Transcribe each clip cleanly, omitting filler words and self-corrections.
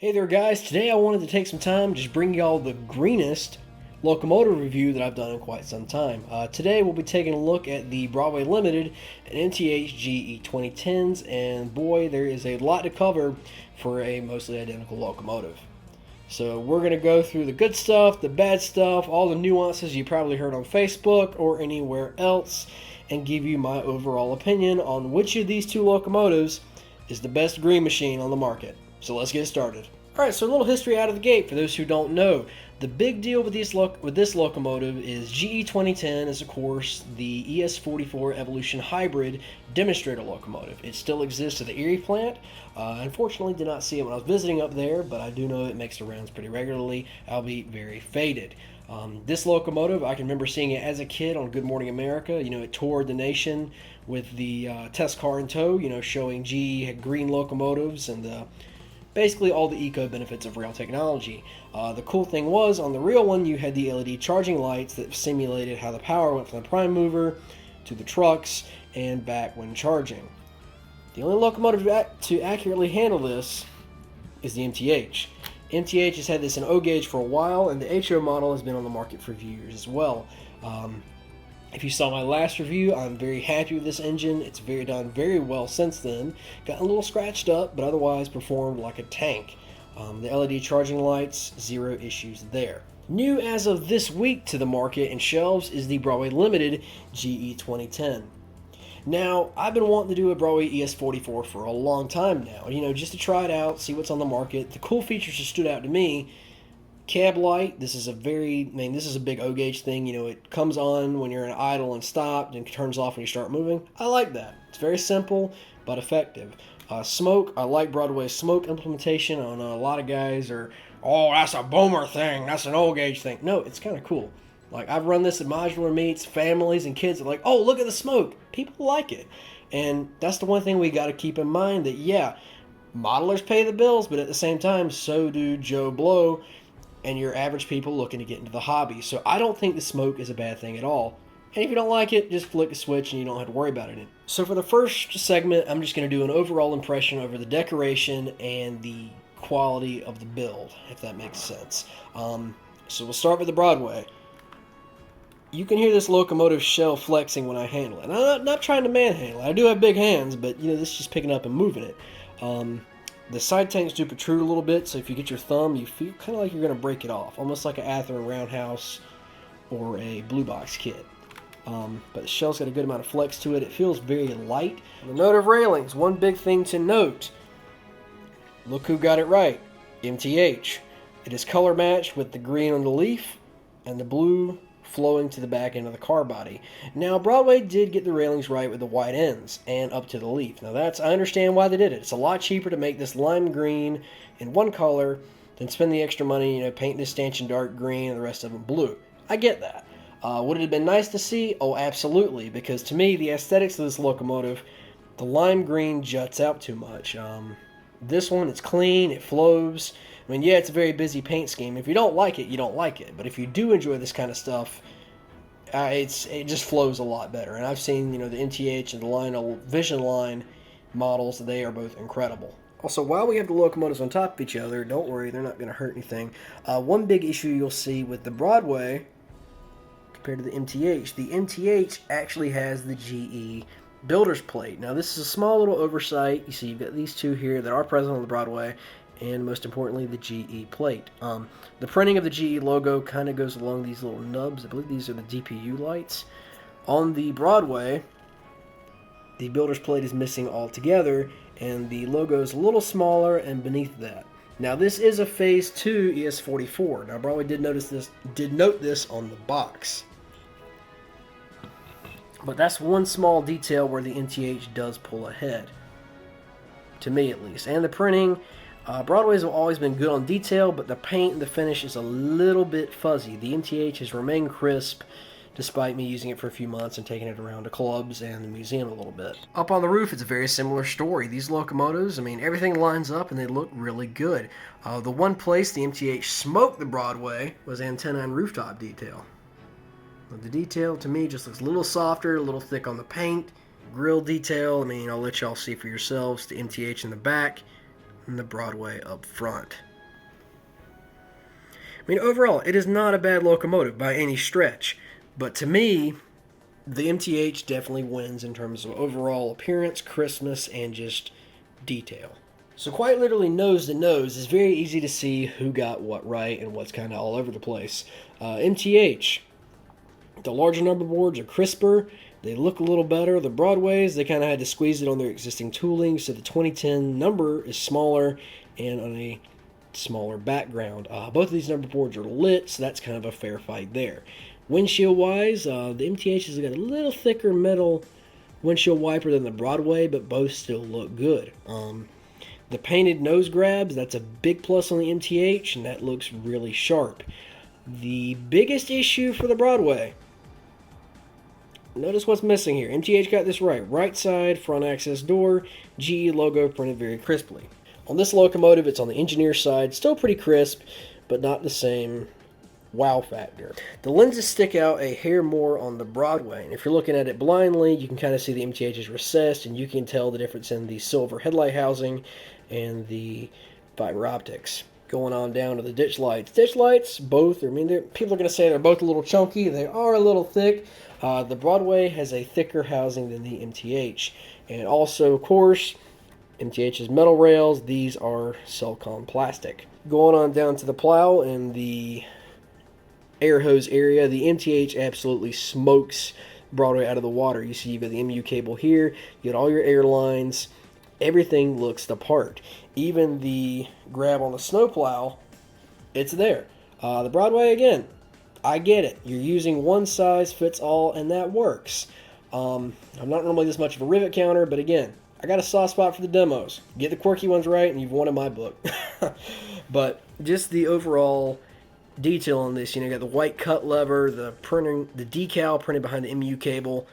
Hey there guys, today I wanted to take some time to just bring y'all the greenest locomotive review that I've done in quite some time. Today we'll be taking a look at the Broadway Limited and MTH GE 2010s, and boy, there is a lot to cover for a mostly identical locomotive. So we're going to go through the good stuff, the bad stuff, all the nuances you probably heard on Facebook or anywhere else, and give you my overall opinion on which of these two locomotives is the best green machine on the market. So let's get started. Alright, so a little history out of the gate for those who don't know. The big deal with this locomotive is GE 2010 is, of course, the ES44 Evolution Hybrid demonstrator locomotive. It still exists at the Erie plant. Unfortunately, did not see it when I was visiting up there, but I do know it makes the rounds pretty regularly, albeit very faded. This locomotive, I can remember seeing it as a kid on Good Morning America. You know, it toured the nation with the test car in tow, you know, showing GE had green locomotives and basically all the eco benefits of rail technology. The cool thing was, on the real one, you had the LED charging lights that simulated how the power went from the prime mover to the trucks and back when charging. The only locomotive to accurately handle this is the MTH. MTH has had this in O gauge for a while, and the HO model has been on the market for a few years as well. If you saw my last review, I'm very happy with this engine. It's done very well since then. Got a little scratched up, but otherwise performed like a tank. The LED charging lights, zero issues there. New as of this week to the market and shelves is the Broadway Limited GE 2010. Now, I've been wanting to do a Broadway ES44 for a long time now, you know, just to try it out, see what's on the market. The cool features that stood out to me: cab light. This is a big O gauge thing. You know, it comes on when you're in idle and stopped and turns off when you start moving. I like that. It's very simple but effective. Smoke. I like Broadway's smoke implementation. I don't know, a lot of guys are, oh, that's a boomer thing. That's an O gauge thing. No, it's kind of cool. Like, I've run this at modular meets. Families and kids are like, oh, look at the smoke. People like it. And that's the one thing we got to keep in mind, that, yeah, modelers pay the bills, but at the same time, so do Joe Blow and your average people looking to get into the hobby. So I don't think the smoke is a bad thing at all. And if you don't like it, just flick a switch and you don't have to worry about it. So for the first segment, I'm just going to do an overall impression over the decoration and the quality of the build, if that makes sense. So we'll start with the Broadway. You can hear this locomotive shell flexing when I handle it. And I'm not trying to manhandle it. I do have big hands, but you know, this is just picking up and moving it. The side tanks do protrude a little bit, so if you get your thumb, you feel kind of like you're going to break it off, almost like an Athearn roundhouse or a blue box kit. But the shell's got a good amount of flex to it. It feels very light. The note of railings, one big thing to note. Look who got it right, MTH. It is color matched with the green on the leaf and the blue flowing to the back end of the car body. Now, Broadway did get the railings right with the white ends and up to the leaf. Now, I understand why they did it. It's a lot cheaper to make this lime green in one color than spend the extra money, you know, paint this stanchion dark green and the rest of them blue. I get that. Would it have been nice to see? Oh, absolutely, because to me, the aesthetics of this locomotive, the lime green juts out too much. This one, it's clean, it flows. I mean, yeah, it's a very busy paint scheme. If you don't like it, you don't like it. But if you do enjoy this kind of stuff, it just flows a lot better. And I've seen, you know, the MTH and the Lionel Vision line models. They are both incredible. Also, while we have the locomotives on top of each other, don't worry, they're not going to hurt anything. One big issue you'll see with the Broadway compared to the MTH actually has the GE builder's plate. Now, this is a small little oversight. You see, you've got these two here that are present on the Broadway, and most importantly, the GE plate. The printing of the GE logo kind of goes along these little nubs. I believe these are the DPU lights. On the Broadway, the builder's plate is missing altogether, and the logo is a little smaller and beneath that. Now, this is a Phase 2 ES44. Now, Broadway did note this on the box. But that's one small detail where the MTH does pull ahead, to me at least. And the printing, Broadway's have always been good on detail, but the paint and the finish is a little bit fuzzy. The MTH has remained crisp, despite me using it for a few months and taking it around to clubs and the museum a little bit. Up on the roof, it's a very similar story. These locomotives, I mean, everything lines up and they look really good. The one place the MTH smoked the Broadway was antenna and rooftop detail. The detail, to me, just looks a little softer, a little thick on the paint. Grill detail, I mean, I'll let y'all see for yourselves. The MTH in the back and the Broadway up front. I mean, overall, it is not a bad locomotive by any stretch. But to me, the MTH definitely wins in terms of overall appearance, crispness, and just detail. So quite literally nose to nose, it's very easy to see who got what right and what's kind of all over the place. MTH, the larger number boards are crisper. They look a little better. The Broadways, they kind of had to squeeze it on their existing tooling, so the 2010 number is smaller and on a smaller background. Both of these number boards are lit, so that's kind of a fair fight there. Windshield wise, the MTH has got a little thicker metal windshield wiper than the Broadway, but both still look good. The painted nose grabs, that's a big plus on the MTH, and that looks really sharp. The biggest issue for the Broadway, notice what's missing here. MTH got this right. Right side, front access door, GE logo printed very crisply. On this locomotive, it's on the engineer side, still pretty crisp, but not the same wow factor. The lenses stick out a hair more on the Broadway, and if you're looking at it blindly, you can kind of see the MTH is recessed, and you can tell the difference in the silver headlight housing and the fiber optics. Going on down to the ditch lights. Ditch lights, both, I mean, people are going to say they're both a little chunky. They are a little thick. The Broadway has a thicker housing than the MTH. And also, of course, MTH's metal rails, these are silicone plastic. Going on down to the plow and the air hose area, the MTH absolutely smokes Broadway out of the water. You see you've got the MU cable here, you got all your air lines, everything looks the part. Even the grab on the snowplow, it's there. The Broadway, again, I get it. You're using one size fits all, and that works. I'm not normally this much of a rivet counter, but again, I got a soft spot for the demos. Get the quirky ones right, and you've won in my book. But just the overall detail on this, you got the white cut lever, the decal printed behind the MU cable.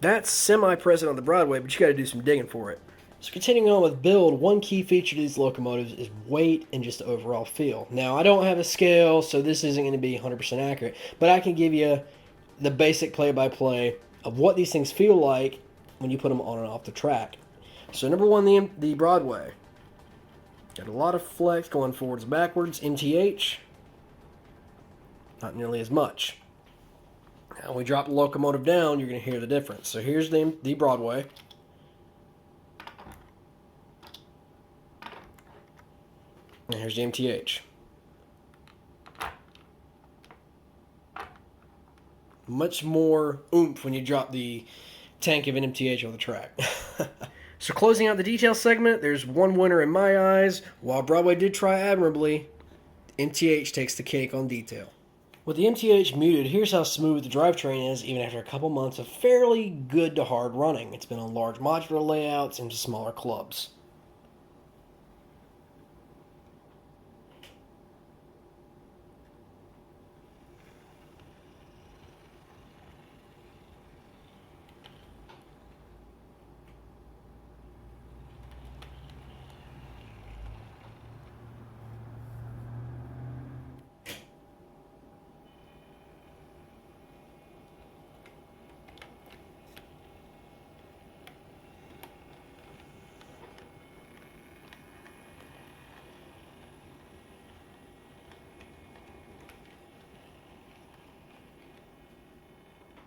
That's semi-present on the Broadway, but you got to do some digging for it. So continuing on with build, one key feature to these locomotives is weight and just the overall feel. Now, I don't have a scale, so this isn't going to be 100% accurate, but I can give you the basic play-by-play of what these things feel like when you put them on and off the track. So number one, the Broadway. Got a lot of flex going forwards and backwards. MTH, not nearly as much. Now, when we drop the locomotive down, you're going to hear the difference. So here's the Broadway. And here's the MTH. Much more oomph when you drop the tank of an MTH on the track. So closing out the detail segment, there's one winner in my eyes. While Broadway did try admirably, MTH takes the cake on detail. With the MTH muted, here's how smooth the drivetrain is even after a couple months of fairly good to hard running. It's been on large modular layouts and smaller clubs.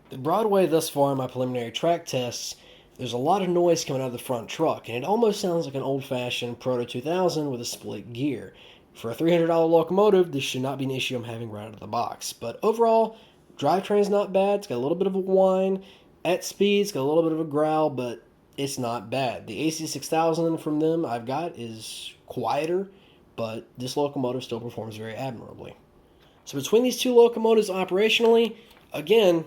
The Broadway thus far in my preliminary track tests, there's a lot of noise coming out of the front truck, and it almost sounds like an old-fashioned Proto 2000 with a split gear. For a $300 locomotive, this should not be an issue I'm having right out of the box. But overall, drivetrain's not bad. It's got a little bit of a whine. At speed, it's got a little bit of a growl, but it's not bad. The AC6000 from them I've got is quieter, but this locomotive still performs very admirably. So between these two locomotives operationally, again,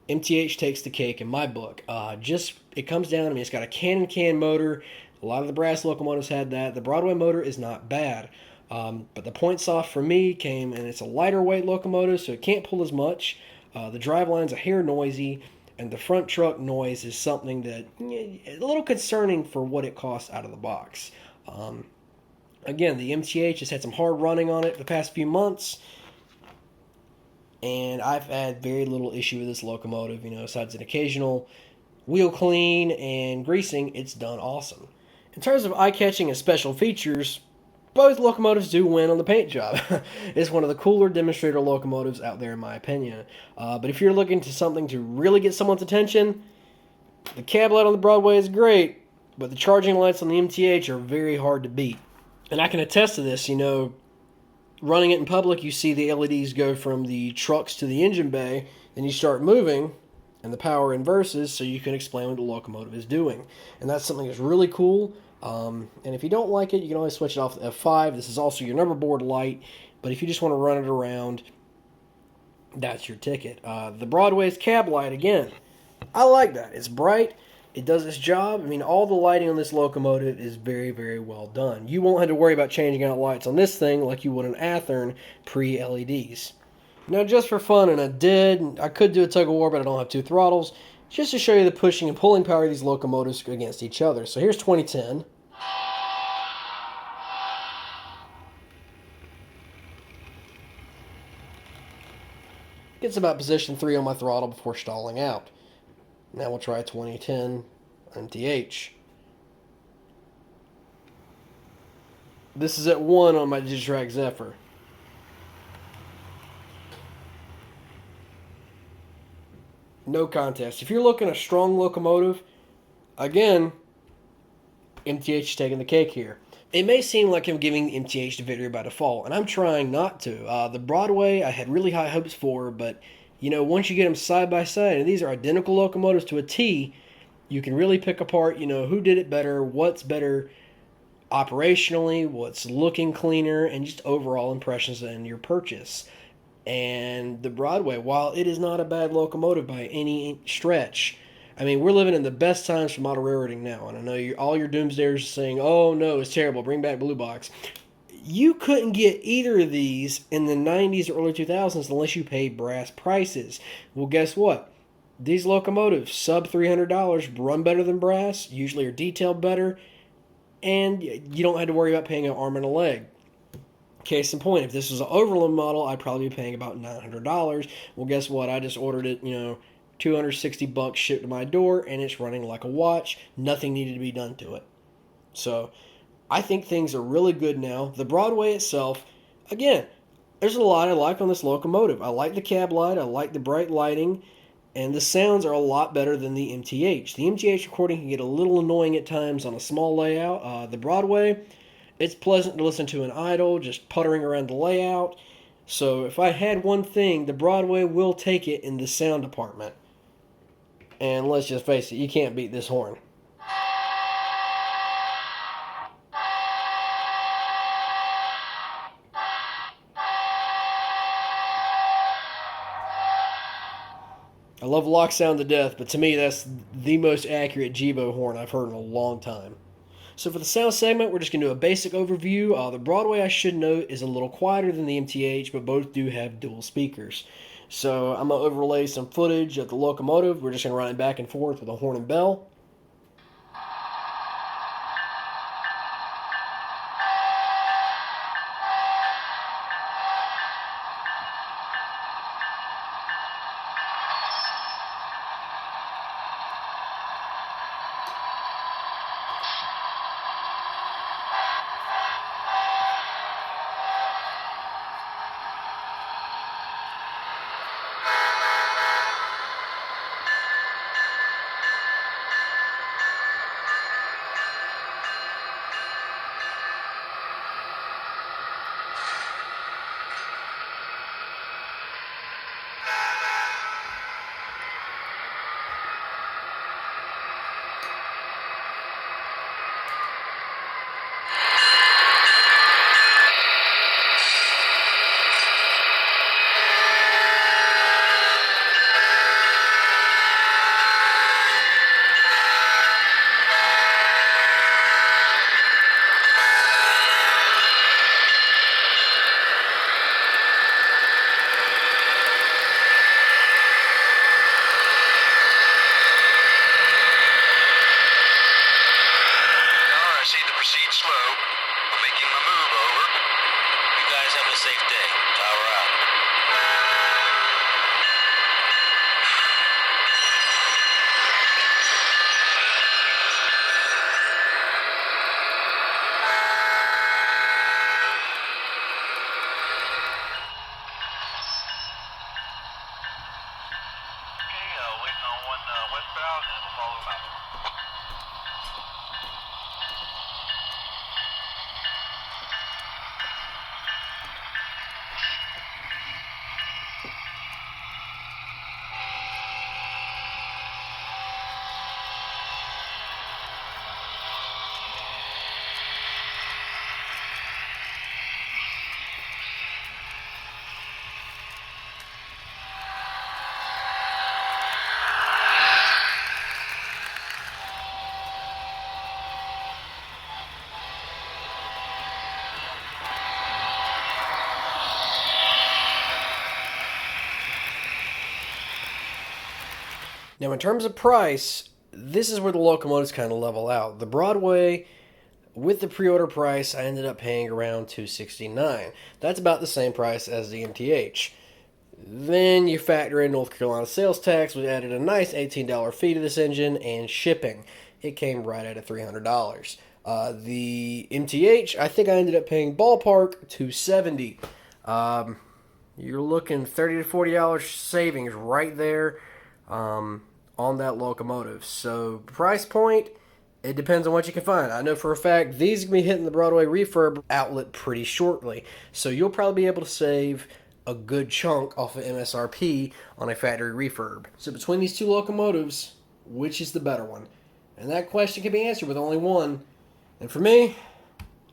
MTH takes the cake in my book. It comes down, it's got a can motor. A lot of the brass locomotives had that. The Broadway motor is not bad. But the points off for me came, and it's a lighter weight locomotive, so it can't pull as much. The driveline's a hair noisy, and the front truck noise is something that a little concerning for what it costs out of the box. Again, the MTH has had some hard running on it the past few months, and I've had very little issue with this locomotive. Besides an occasional wheel clean and greasing, it's done awesome. In terms of eye-catching and special features, Both locomotives do win on the paint job. It's one of the cooler demonstrator locomotives out there, in my opinion. But if you're looking to something to really get someone's attention, the cab light on the Broadway is great, but the charging lights on the MTH are very hard to beat. And I can attest to this. Running it in public, you see the LEDs go from the trucks to the engine bay, then you start moving, and the power inverses, so you can explain what the locomotive is doing. And that's something that's really cool. And if you don't like it, you can always switch it off to F5. This is also your number board light, but if you just want to run it around, that's your ticket. The Broadway's cab light, again, I like that. It's bright. It does its job. I mean, all the lighting on this locomotive is very, very well done. You won't have to worry about changing out lights on this thing like you would an Athearn pre-LEDs. Now, just for fun, and I could do a tug of war, but I don't have two throttles, just to show you the pushing and pulling power of these locomotives against each other. So here's 2010. Gets about position 3 on my throttle before stalling out. Now we'll try 2010 MTH. This is at 1 on my Digitrack Zephyr. No contest. If you're looking at a strong locomotive, again, MTH is taking the cake here. It may seem like I'm giving the MTH the victory by default, and I'm trying not to. The Broadway, I had really high hopes for, but once you get them side by side, and these are identical locomotives to a T, you can really pick apart, who did it better, what's better operationally, what's looking cleaner, and just overall impressions in your purchase. And the Broadway, while it is not a bad locomotive by any stretch, I mean, we're living in the best times for model railroading now, and I know all your doomsdayers are saying, oh no, it's terrible, bring back Blue Box. You couldn't get either of these in the 90s or early 2000s unless you paid brass prices. Well, guess what? These locomotives, sub $300, run better than brass, usually are detailed better, and you don't have to worry about paying an arm and a leg. Case in point, if this was an Overland model, I'd probably be paying about $900. Well, guess what? I just ordered it, $260 shipped to my door, and it's running like a watch. Nothing needed to be done to it. So I think things are really good now. The Broadway itself, again, there's a lot I like on this locomotive. I like the cab light. I like the bright lighting. And the sounds are a lot better than the MTH. The MTH recording can get a little annoying at times on a small layout. The Broadway, it's pleasant to listen to an idle, just puttering around the layout. So if I had one thing, the Broadway will take it in the sound department. And let's just face it, you can't beat this horn. I love lock sound to death, but to me that's the most accurate Jibo horn I've heard in a long time. So for the sound segment, we're just going to do a basic overview. The Broadway, I should note, is a little quieter than the MTH, but both do have dual speakers. So I'm going to overlay some footage of the locomotive. We're just going to run it back and forth with a horn and bell. Now, in terms of price, this is where the locomotives kind of level out. The Broadway, with the pre-order price, I ended up paying around $269. That's about the same price as the MTH. Then you factor in North Carolina sales tax, which added a nice $18 fee to this engine, and shipping. It came right at $300. The MTH, I think I ended up paying ballpark $270. You're looking $30 to $40 savings right there on that locomotive. So price point, it depends on what you can find. I know for a fact these are going to be hitting the Broadway refurb outlet pretty shortly. So you'll probably be able to save a good chunk off of MSRP on a factory refurb. So between these two locomotives, which is the better one? And that question can be answered with only one. And for me,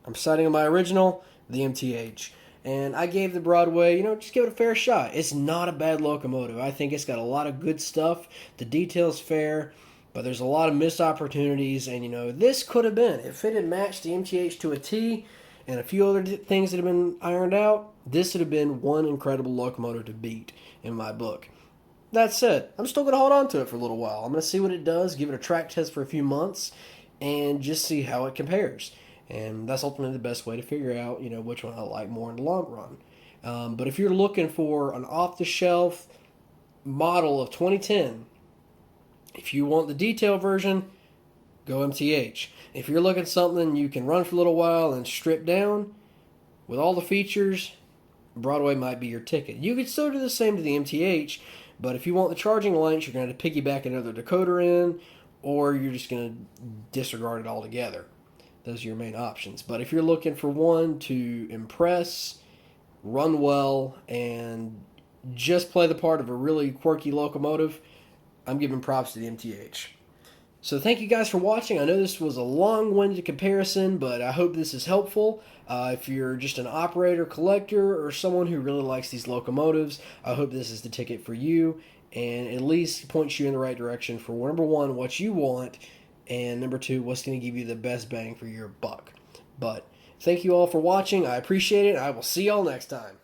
I'm siding on my original, the MTH. And I gave the Broadway, just give it a fair shot. It's not a bad locomotive. I think it's got a lot of good stuff. The detail's fair, but there's a lot of missed opportunities. And, this could have been, if it had matched the MTH to a T and a few other things that have been ironed out, this would have been one incredible locomotive to beat in my book. That said, I'm still going to hold on to it for a little while. I'm going to see what it does, give it a track test for a few months, and just see how it compares. And that's ultimately the best way to figure out, which one I like more in the long run. But if you're looking for an off-the-shelf model of 2010, if you want the detail version, go MTH. If you're looking at something you can run for a little while and strip down with all the features, Broadway might be your ticket. You could still do the same to the MTH, but if you want the charging lengths, you're going to piggyback another decoder in, or you're just going to disregard it altogether. Those are your main options. But if you're looking for one to impress, run well, and just play the part of a really quirky locomotive, I'm giving props to the MTH. So thank you guys for watching. I know this was a long-winded comparison, but I hope this is helpful. If you're just an operator, collector, or someone who really likes these locomotives, I hope this is the ticket for you, and at least points you in the right direction for, number one, what you want, and number two, what's going to give you the best bang for your buck. But thank you all for watching. I appreciate it. I will see y'all next time.